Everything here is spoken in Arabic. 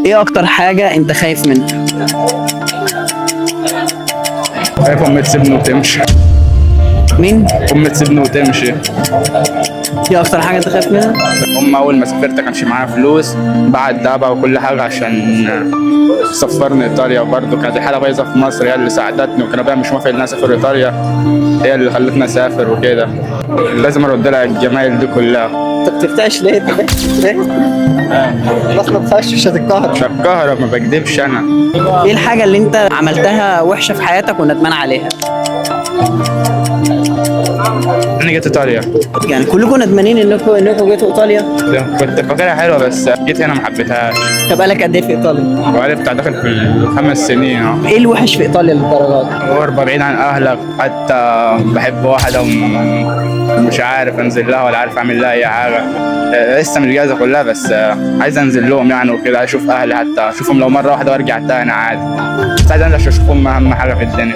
ايه اكتر حاجة انت خايف منها؟ خايف امي تسيبني وتمشي. مين؟ امي تسيبني وتمشي. ايه اكتر حاجة انت خايف منها؟ امي اول ما سافرت كانش معايا فلوس، بعد ده بقى وكل حاجه عشان سفرني ايطاليا، وبرضه كانت الحاله بايظه في مصر، هي اللي ساعدتني، وكان ابويا مش موافق ان انا اسافر ايطاليا، هي اللي خلتني اسافر وكده. لازم ارد لها الجمايل دي كلها. انت بتفتحش ليه؟ انت بتفتحش ليه؟ خلاص ما تخافش، مش هتتكهرب. مش هتكهرب، ما بكدبش انا. ايه الحاجة اللي انت عملتها وحشة في حياتك وندمان عليها؟ انا جيت ايطاليا، يعني كلكم ندمانين انكم جيتوا ايطاليا؟ كنت فاكرها حلوه بس جيت هنا ما حبيتهاش. طب بقالك قد ايه في ايطاليا؟ وعرفت بتاع داخل في ال5 سنين اهو. ايه الوحش في ايطاليا للدرجات؟ غربة بعيد عن أهلك، حتى بحب واحدة ومش عارف أنزل لها ولا عارف أعمل لها أي حاجة. لسه مش جاهزة كلها، بس عايز أنزل لهم يعني وكده، عايز أشوف أهلي، حتى أشوفهم لو مرة واحدة وأرجع تاني عادي. بس عايز أنزل أشوفهم أهم حاجة في الدنيا.